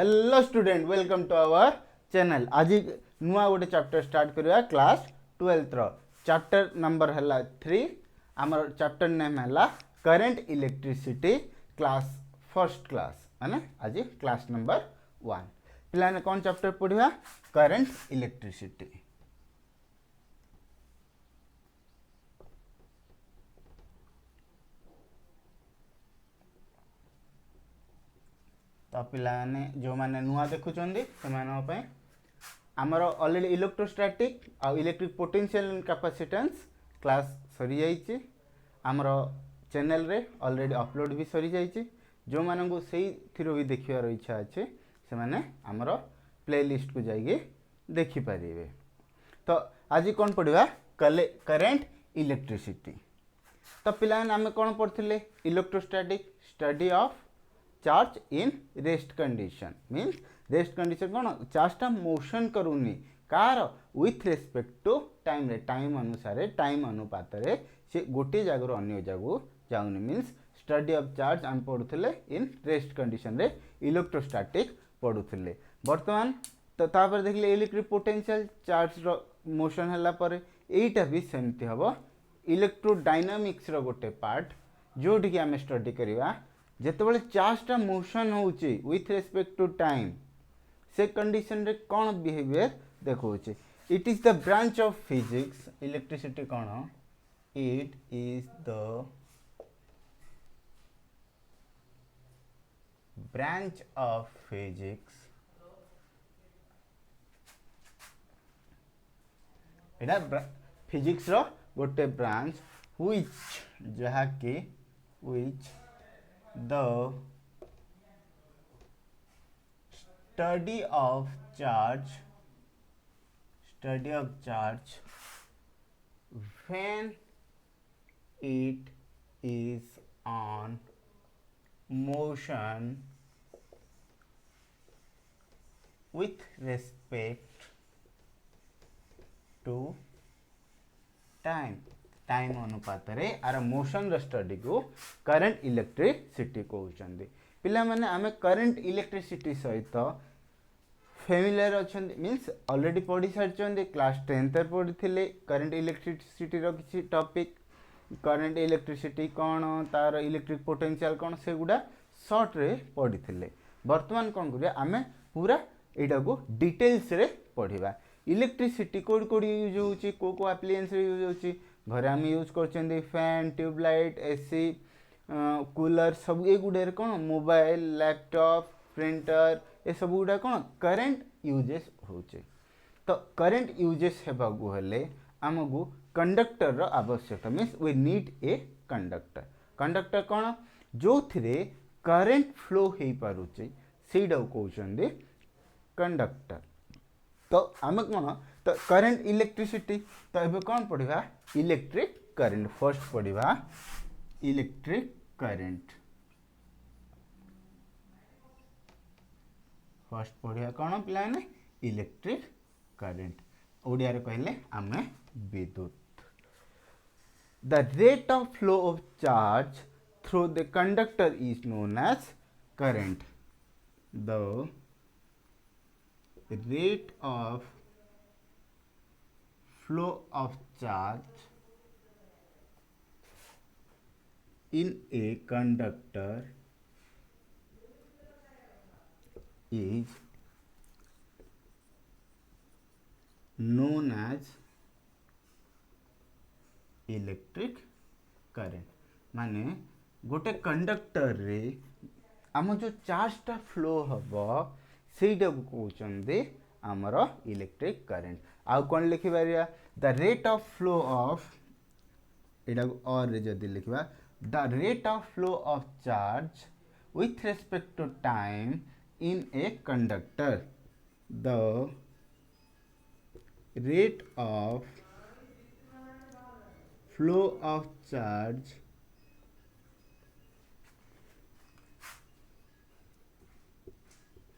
Hello student, welcome to our channel. आज नुआ गोटे चैप्टर स्टार्ट करवा क्लास 12 रो चैप्टर नंबर है 3। आमर चैप्टर नेम है current electricity class first class माने आज क्लास नंबर 1। पिलाने कौन चैप्टर पढ़ा? Current electricity. तो पिलाने जो माने नुआ देखुचंदी से आमर ऑलरेडी इलेक्ट्रोस्टैटिक आ electric potential and capacitance class सरी जाइए। आमर चैनल रे ऑलरेडी अपलोड भी सरी जाइए। जो मानू से थीरो भी देखार इच्छा अच्छे से माने आमर प्लेलिस्ट को जाइए देखिपारे। तो आज कौन पढ़ा? Current electricity. तो पिलाने आम कौन पढ़ते? Electrostatic study of charge in rest condition. Means rest condition कौन? चार्जटा मोशन करूनी कार विथ रेस्पेक्ट टू टाइम रे, टाइम अनुसार टाइम अनुपात से गोटे जगह अन्य जगह जाऊनी। मीन्स स्टडी ऑफ चार्ज आम पढ़ुले इन रेस्ट कंडीशन रे इलेक्ट्रोस्टैटिक पढ़ुले। बर्तमान तो तापर देखले इलेक्ट्रिक पोटेंशियल चार्ज रो मोशन हला पर एटा भी सेमती हम इलेक्ट्रोडायनामिक्स रो गोटे पार्ट जोटी आम स्टडी करवा। जेतेबेले चार्जटा मोशन होउची विथ रेस्पेक्ट टू टाइम से कंडीशन रे कौन बिहेवियर देखौचे। It is the branch of physics. Electricity कौन? It is the branch of physics. एटा फिजिक्स रो गोटे ब्रांच व्हिच जहा कि which the study of charge when it is on motion with respect to time अनुपात R motion study को current electricity कहते। पिला माने आमे करेंट इलेक्ट्रिसिटी सहित फेमिलियर अच्छा। मीन्स ऑलरेडी पढ़ी सारी क्लास 10 पढ़ी करेंट इलेक्ट्रिसिटी रो किसी टॉपिक। करेंट इलेक्ट्रिसिटी कौन, तार इलेक्ट्रिक पोटेंशियल कौन, से गुड़ा शॉर्ट रे पढ़ी थे। बर्तमान कौन करिया आमे पूरा एटा को डिटेल्स रे पढ़िबा। इलेक्ट्रिसिटी कोड कोड यूज होची, को एप्लायंस रे यूज होची। घरे आम यूज कर फैन, ट्यूबलाइट, एसी, कूलर सब ये गुड़े कौन मोबाइल, लैपटॉप, प्रिंटर ये सब गुड़ा कौन करेंट यूजेस होचे। तो करेंट यूजेस हेबाकू हेले आमको कंडक्टर रो आवश्यकता। Means we need a conductor. Conductor कौन? जो थिरे करेंट फ्लो हो पारुचे सेटा कहउछन्दी कंडक्टर। तो आम कौन? तो करेंट इलेक्ट्रिसिटी। तो ये कौन पढ़ा? Electric current. फर्स्ट पढ़ा इलेक्ट्रिक करेंट। फर्स्ट पढ़ा कौन पिलाने? Electric current. ओडिया रे कहले आमे विद्युत। The rate of flow of charge through the conductor is known as current. The rate of flow of charge in a conductor is known as electric current. माने गोटे conductor रे आम जो चार्जटा फ्लो हम ସେଇଟା कहते आमर इलेक्ट्रिक करेंट। आउ कौन लिखिपर? The rate of flow of एटा और रे जदि लिखा the rate of flow of charge with respect to time in a conductor. The rate of flow of charge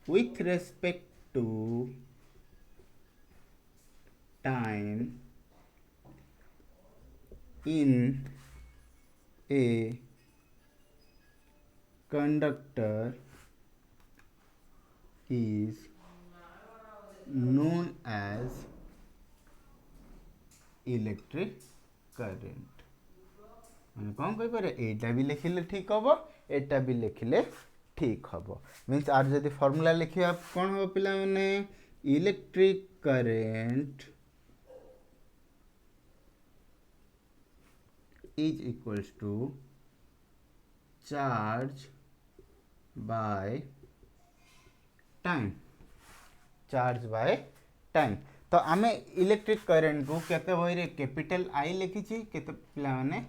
with respect to time in a conductor is known as electric current मैंने कौन कही पारे एटा भी लिखिले ठीक हबो एटा भी लिखिले ठीक हबो मींस आर जदी फार्मूला लिखिया कौन हो पिला माने electric current is equals to charge by time charge by time तो आमे इलेक्ट्रिक करंट को केते बही रे कैपिटल आई लिखिछि केते पिला माने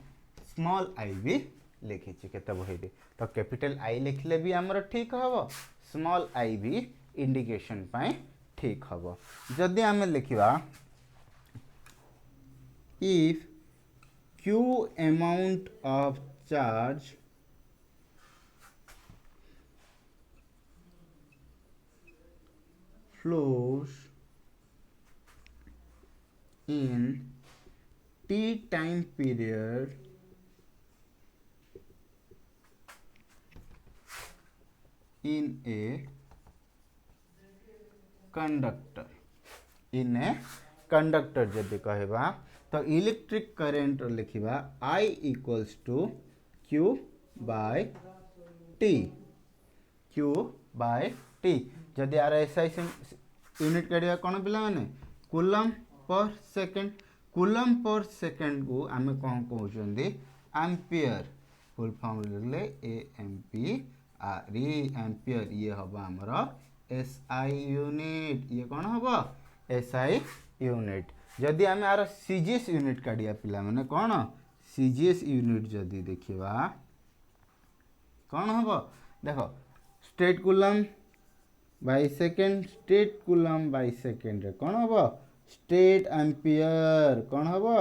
स्मॉल आई भी लिखिछि केते बही रे तो कैपिटल आई लिखले भी हमर ठीक हबो स्मॉल आई भी इंडिकेशन पाए ठीक हबो जदी आमे लिखिबा if q amount of charge flows in t time period in a conductor in a conductor जदि कहबा तो इलेक्ट्रिक करंट लिखिबा I equals to Q by T Q by T जदि आर एसआई यूनिट काढिया कोन पिला माने कूलम पर सेकंड को आमे कोन कहउछंदी एम्पियर फुल फॉर्म लिखले A M P R ampere ये हबा हमरो एसआई यूनिट ये कोन हबा एसआई यूनिट जदि आमे आर सीजीएस यूनिट काढिया पिला माने कोन सीजीएस यूनिट जदि देखिबा कोन हबो देखो state coulomb by second state coulomb by second रे कोन हबो स्टेट एम्पियर कोन हबो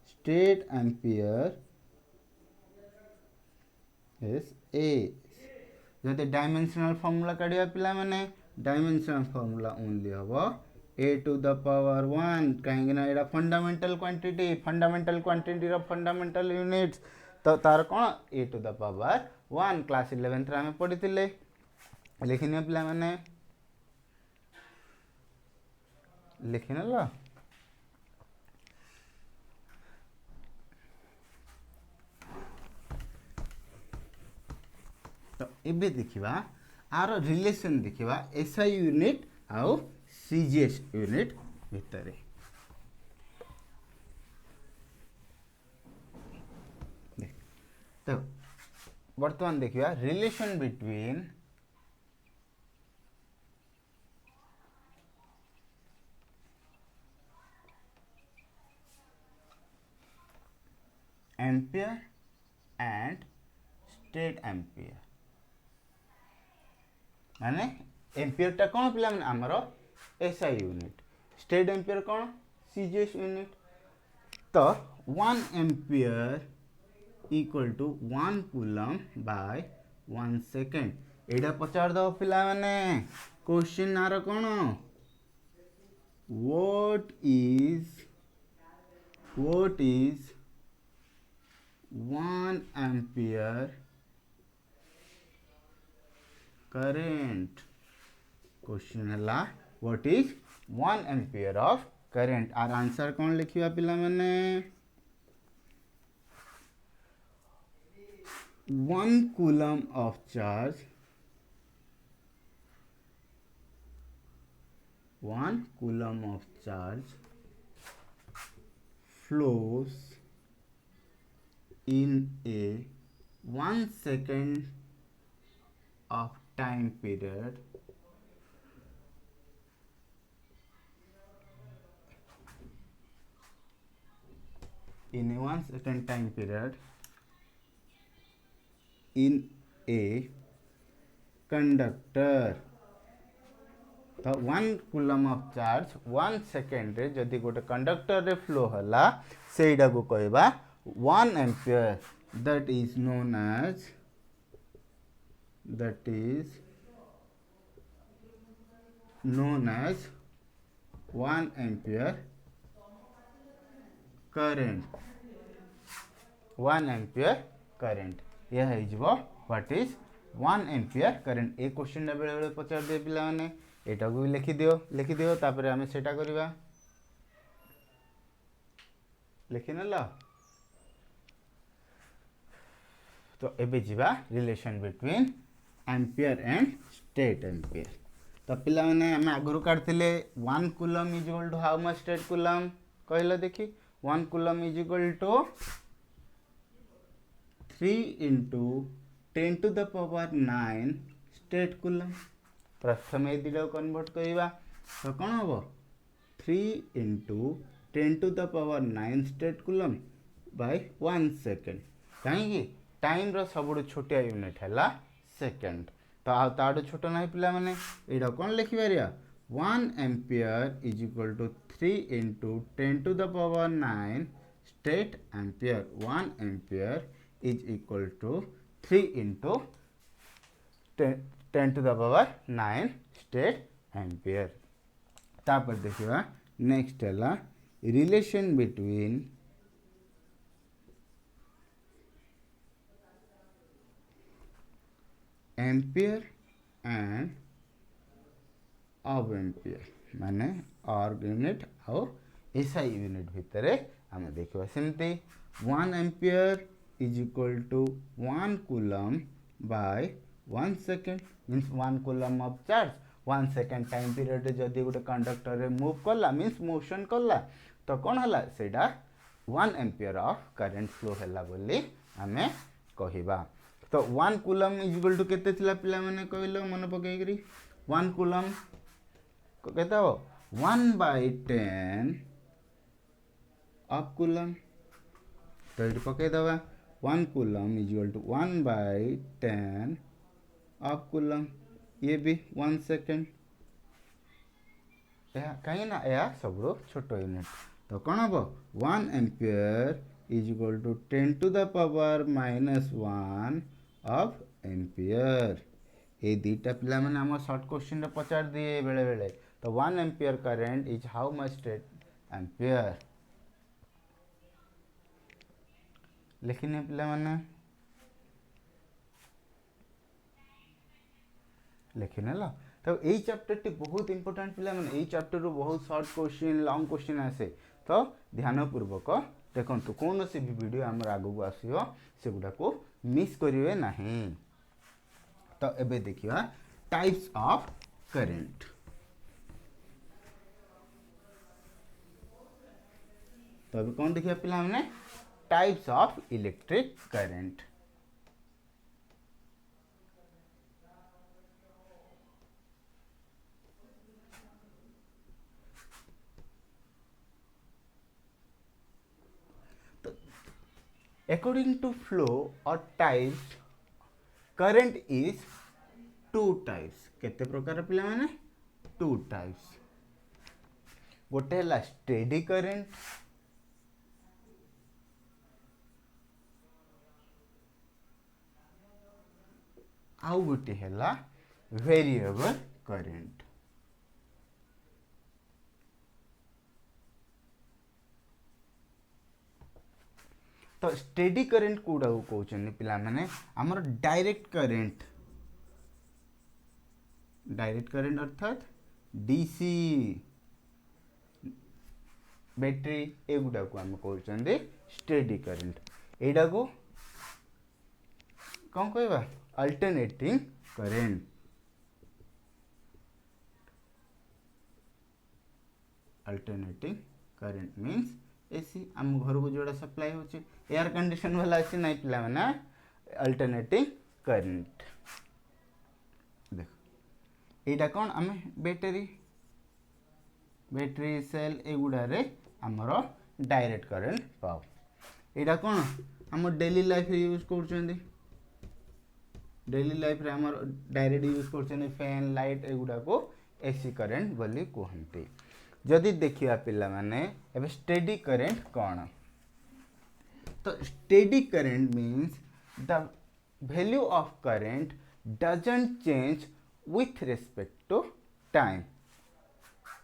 स्टेट एम्पियर एस ए जदि डायमेंशनल फार्मूला काढिया पिला माने डायमेंशनल फार्मूला ओनली हबो a to the power 1 कहीं ना एड़ा फंडामेंटल क्वांटिटी रो फंडामेंटल यूनिट्स तो तार कोन a to the power 1 class 11th रे हम पढितिले लिखिने पिला माने लिखिनला तो एबे देखिबा आरो रिलेशन देखिबा एसआई यूनिट आउ सीजीएस यूनिट भितर तो वर्तमान देखिए relation between ampere and stat ampere माने एम्पियर टा कौन पिला हमरो एसआई यूनिट स्टेट एम्पियर कौन सीजीएस यूनिट तो 1 ampere equal to 1 coulomb by 1 second एटा पचार दो पिला माने क्वेश्चन आर कौन what is 1 ampere current question हला what is 1 ampere of current आर आंसर कौन लिखिबा पिला माने 1 coulomb of charge 1 coulomb of charge flows in a 1 second of time period in a 1 second time period in a conductor तो 1 coulomb of charge 1 second रे जदि गोटे conductor रे फ्लो हला सेइडा को कहबा 1 ampere that is known as 1 ampere current 1 ampere current यह is what is 1 ampere current ए क्वेश्चन बेले बेले पचार दे पिला माने एटा को भी लिखि दियो तापर आमे सेटा करबा लिखि नला तो एबे जीवा relation between ampere and stat ampere तो पिला माने आमे आगुरु काढथिले 1 coulomb is equal to how much stat coulomb कहला देखि 1 coulomb is equal to 3 into 10 to the power 9 stat coulomb प्रथम ए दिडा कन्वर्ट करिबा तो कोन होबो 3 into 10 to the power 9 stat coulomb by 1 second काहे टाइम रो सबुडु छोटिया यूनिट हैला सेकंड तो आ ताडो छोटो नाही पिला माने एडा कोन लिखि बारिया 1 ampere is equal to 3 into 10 to the power 9 stat ampere 1 ampere is equal to 3 into 10 to the power 9 state ampere तापर देखिबा नेक्स्ट हैला रिलेशन बिटवीन एम्पियर एंड अब एम्पियर माने आर यूनिट और एसआई यूनिट भितर आम देखा सेमती 1 ampere is equal to 1 coulomb by 1 second means 1 coulomb of charge 1 second time period जदि गोटे कंडक्टर रे मूव कला मीन्स मोशन कला तो कौन हला सेटा 1 एम्पियर ऑफ करंट फ्लो हला बोली हमें कहिबा तो 1 coulomb is equal to केते थिला पिला माने कहलो मन पकेगरी 1 coulomb केते हो 1 by 10 ऑफ coulomb तो ये पके दवा 1 coulomb is equal to 1 by 10 of coulomb ये भी 1 सेकंड कहीं ना यह सब छोटो यूनिट तो कौन हम 1 ampere is equal to 10 to the power minus 1 of ampere ये दीटा पिला माने हम शॉर्ट क्वेश्चन रे पचार दिए बेले बेले तो 1 ampere current is how much state ampere लिखने पिला माने लिखने ला तो यही चैप्टर टी बहुत इंपोर्टेंट पिला माने यही चैप्टर रो बहुत शॉर्ट क्वेश्चन लॉन्ग क्वेश्चन आसे तो ध्यान पूर्वक देखंतु कौन से भी वीडियो हमर आगु को आसीयो से गुडा को मिस करिवे नाही तो एबे देखिबा टाइप्स ऑफ करंट तो अभी कौन देखिबा पिला माने types of electric current according to flow or types current is two types केते प्रकार पिला माने two types गोटे हला स्टेडी करंट आउ गोटे हला वेरिएबल करंट तो स्टेडी करंट कोडा को कहउछन पिला माने हमर डायरेक्ट करंट अर्थात डीसी बैटरी एगुडा को हम कहउछन स्टेडी करंट एडा को कौन कहबा alternating current alternating current means AC आम घर को जोड़ा सप्लाई होचे एयर कंडीशन वाला अच्छी नहीं पिला माने अल्टरनेटिंग करंट देखो एटा कौन आम बैटरी सेल एगुड़ा रे आमर डायरेक्ट करंट पाओ एटा कौन आम डेली लाइफ यूज कर डेली लाइफ रे आमर डायरेक्ट यूज कर फैन लाइट एगुड़ा को एसी करंट बोली कहते जदि देखिया पिला माने एबे स्टेडी करंट कौन तो steady current means the value of current doesn't change with respect to time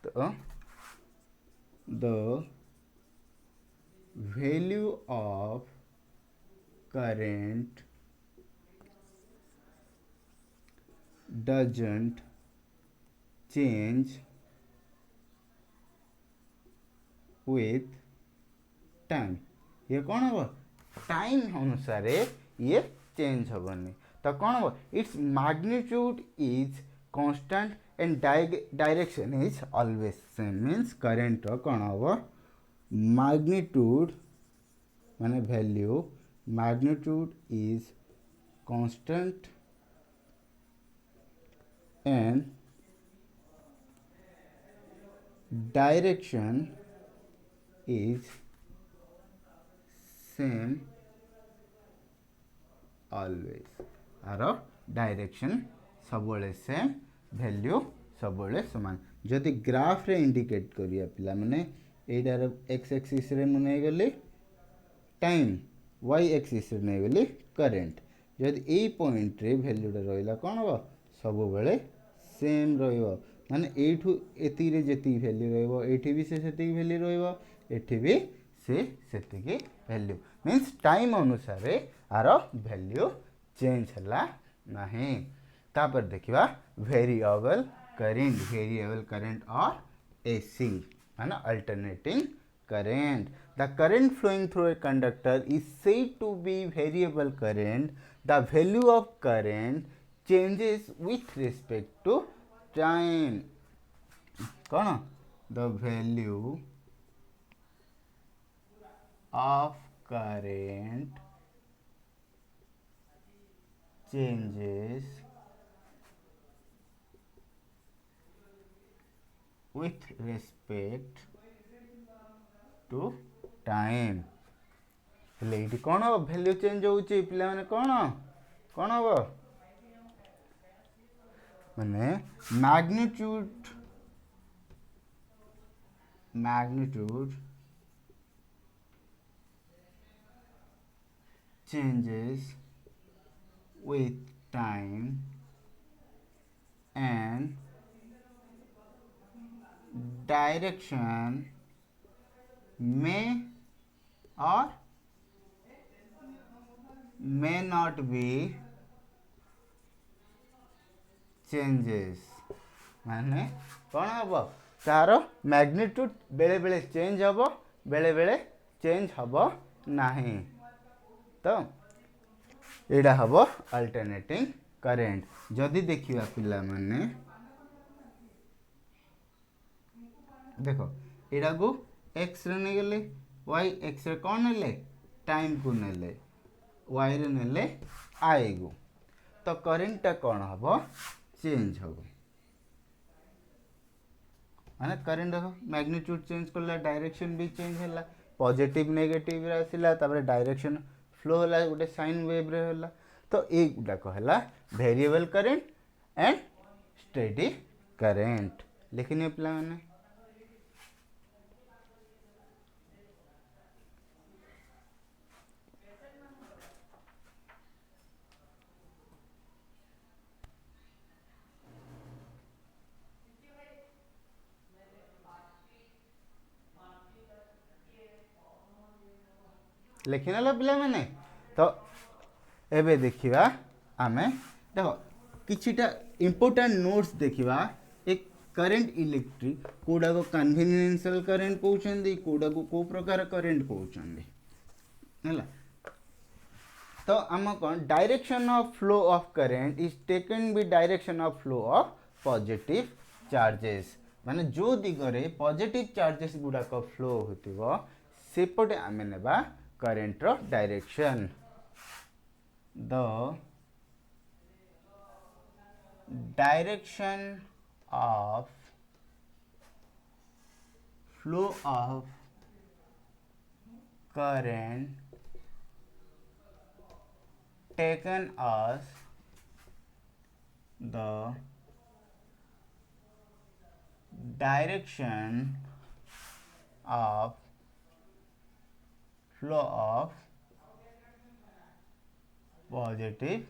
तो the value of current doesn't change with time. ये कौन हम टाइम अनुसार ये चेंज हेनी तो कौन हम it's magnitude is constant and direction is always same means current कौन हम मैग्नीट्यूड माने value magnitude is constant and direction is same always आर डायरेक्शन सबले सेम वैल्यू सबले समान जदि ग्राफ रे इंडिकेट करिया पिला माने एटार एक्स एक्सिस रे मुने गली टाइम वाई एक्सिस रे नै गली करंट जदि ए पॉइंट रे वैल्यू रहिला कोन हो सबले सेम रहिबो माने एठू एति रे जेति वैल्यू रहिबो एठी भी से सेति वैल्यू रहिबो एठी भी से सेतिकी वैल्यू मीन्स टाइम अनुसार आर वैल्यू चेंज हला नहीं। तापर देखिबा वेरिएबल करंट और एसी माने alternating current the current flowing through a conductor is said to be variable current the value of current changes with respect to time कौन the value of current changes with respect to time हेले ये कौन हम value change होची पिला माने कौन कौन हम माने magnitude changes with time and direction may or may not be changes माने कौन हम तार मैग्नीट्यूड बेले बेले चेंज हम बेले बेले चेंज हम नहीं तो एडा हम अल्टरनेटिंग करेंट जदि देखिबा पिला माने देखो एडा को एक्स रे ने गेले वाई एक्स रे कौन नेले टाइम को नेले वाई रे नेले आई को तो करेंट टा कौन हम चेंज हम माने करेंट देखो मैग्नीट्यूड चेंज करला डायरेक्शन भी चेंज होला पॉजिटिव नेगेटिव रे आसिला तापर डायरेक्शन फ्लो होला गोटे साइन वेव रे होला तो ए गुडा कहला variable current and steady current लिखिने पिला माने लिखिनेल पिला माने तो एबे देखिबा आमे देखो किछिटा इंपोर्टेंट नोट्स देखिबा एक करंट इलेक्ट्रिक कोडा को कन्वेंशनल करंट कहउछंदी कोडा को प्रकार करंट कहउछंदी हैला तो आम कौन direction of flow of current is taken be direction of flow of positive charges माने जो दिगरे पॉजिटिव चार्जेस गुडा को फ्लो होतिबो सेपटे आमे नेबा करंट रो direction the direction of flow of current taken as the direction of flow of positive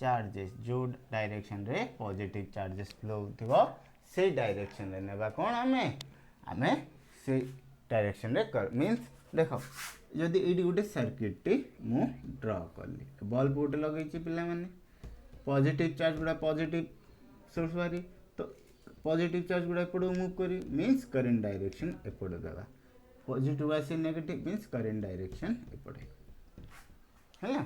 charges जो direction रे positive charges flow होतिबो से डायरेक्शन रे नेबा कोन आमे से डायरेक्शन रे कर मींस देखो जदि एडी गोटे सर्किट टी मु ड्रा करली बल्ब गोटे लगेछि पिला माने पॉजिटिव चार्ज गुडा पॉजिटिव सोर्स बारी तो पॉजिटिव चार्ज गुड़ा एपट मूव करी मीन्स करेंट डायरेक्शन एपट देवा पॉजिटिव आसी नेगेटिव मीन्स करेंट डायरेक्शन एपट है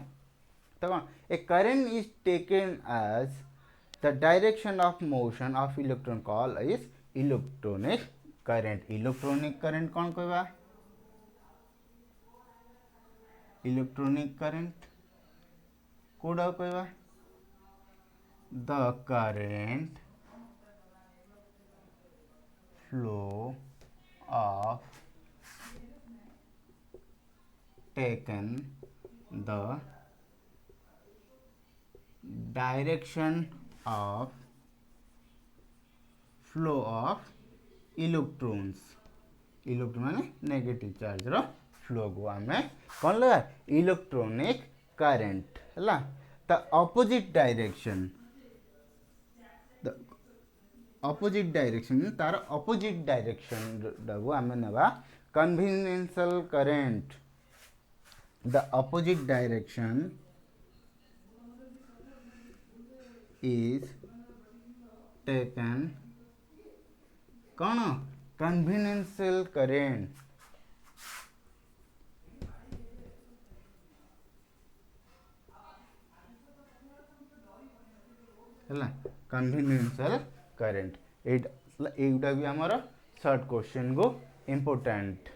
तो कौन a current is taken as the direction of motion of electron call is electronic current कौन कहवा इलेक्ट्रॉनिक करंट कोड़ा कहवा the current flow of taken the direction of flow of electrons माने negative charge रो फ्लो को आमे कौन लगा इलेक्ट्रॉनिक करंट है the opposite direction opposite direction तार ऑपोजिट डायरेक्शन को आम नेबा conventional current the opposite direction is taken कौन कन्वेंशनल करंट है कन्वेंशनल करंट एटा भी आमर शॉर्ट क्वेश्चन को इम्पोर्टेंट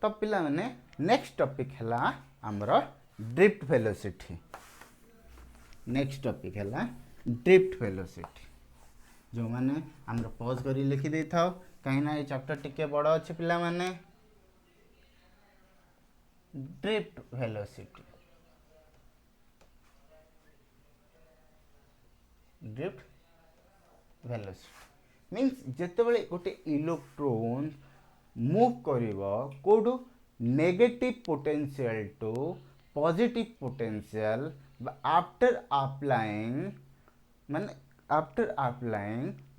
तो पिला माने नेक्स्ट टॉपिक है आमर ड्रिफ्ट वेलोसिटी नेक्स्ट टॉपिक है ड्रिफ्ट वेलोसिटी जो माने आमर पॉज करी लिखि दे थाओ कहीं ना ये चैप्टर टिके बड़ अच्छे पिला माने drift velocity drift velocity means जितेबाला गोटे इलेक्ट्रॉन मूव करिवो कोडू negative potential to positive potential after applying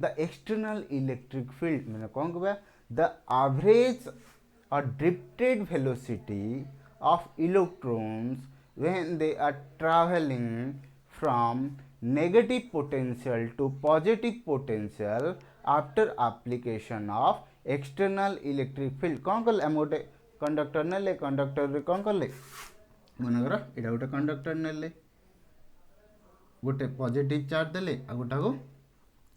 the external electric field मैंने कौन कहबा द एवरेज और drifted velocity of electrons when they are travelling from negative potential to positive potential after application of external electric field कौन कले हम गोटे conductor नेले conductor रे कौन कले मनकर एटा गोटे कंडक्टर नेले गोटे पॉजिटिव चार्ज देले आ गोटा को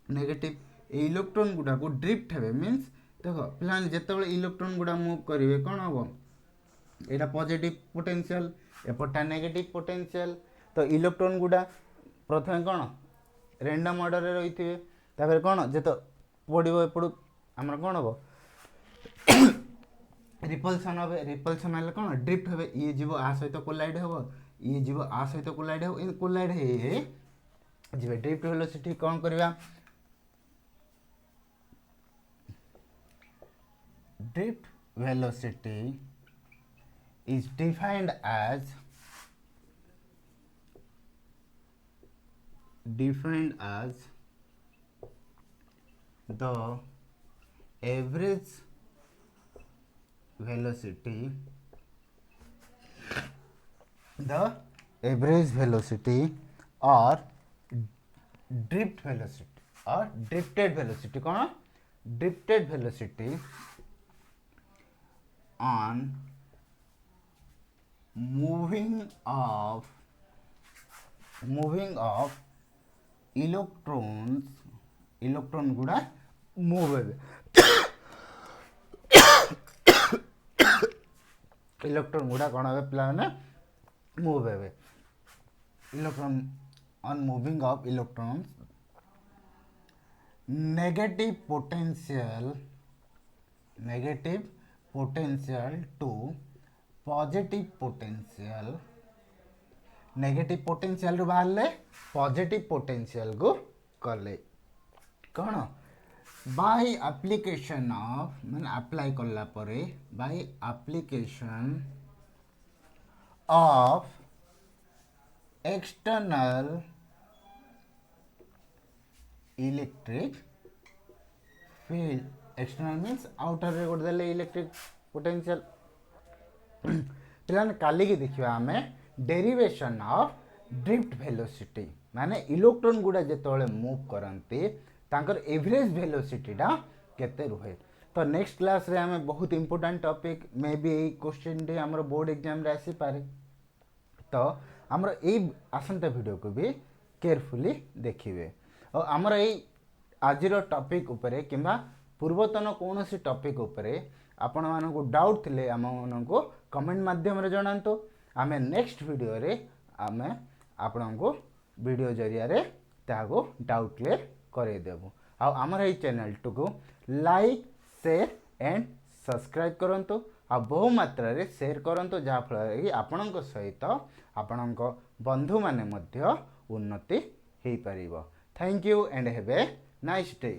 नेगेटिव इलेक्ट्रॉन गुडा को ड्रिफ्ट हेबे मींस देखो प्लान जेतेबेले इलेक्ट्रॉन गुडा मूव करिवे कोन हबो एटा पॉजिटिव पोटेंशियल एपटा नेगेटिव पोटेंशियल तो इलेक्ट्रॉन गुडा प्रथम कौन रैंडम ऑर्डर रे रही थे तापर कौन जे तो पड़ो एपड़ आमर कौन हम रिपल्सन हे रिपल्सन हेल्ले कौन ड्रिफ्ट हे ये जीव आ सहित कोलाइड हम ये जीव आ सहित कोलाइड हम कोलाइड हे जी ड्रिफ्ट वेलोसिटी कौन करवा drift velocity is defined as the average velocity or drift velocity or drifted velocity कौन drifted velocity on moving of electron गुड़ा मूव इलेक्ट्रॉन गुड़ा कौन हे पिला मूव हे electron on moving of electrons negative potential to positive potential negative potential रू बाहर positive potential को कले कौन बाय एप्लीकेशन ऑफ मैंने अप्लाई कला परे by application of external electric field external means outer रे गोटे देले इलेक्ट्रिक पोटेंशियल पिलाने काली की देखिबा हमें डेरिवेशन ऑफ ड्रिफ्ट वेलोसिटी माने इलेक्ट्रॉन गुड़ा जिते मूव करती तांकर एवरेज वेलोसिटीटा केते रुहे। तो नेक्स्ट क्लास रे हमें बहुत important topic may be A question T हमर बोर्ड एग्जाम रे आसी पारे। तो हमर ए आसंता वीडियो को भी केयरफुली देखिए और हमर ए आजिर टॉपिक उपरे किंबा पूर्वतन कौन सी टॉपिक उपरे आपण मानको डाउट थिले आम मानको कमेंट माध्यम रे जणांतो। आमे नेक्स्ट वीडियो रे आमे आपनको वीडियो जरिया रे ताको डाउट क्लियर करे देबो। आ हमर ए चैनल को लाइक शेयर एंड सब्सक्राइब करंतु आ बहु मात्रा रे शेयर करंतु जहा फल कि आपणक सहित आपणक बंधु माने मध्य उन्नति हेई परिबो। Thank you and have a nice day.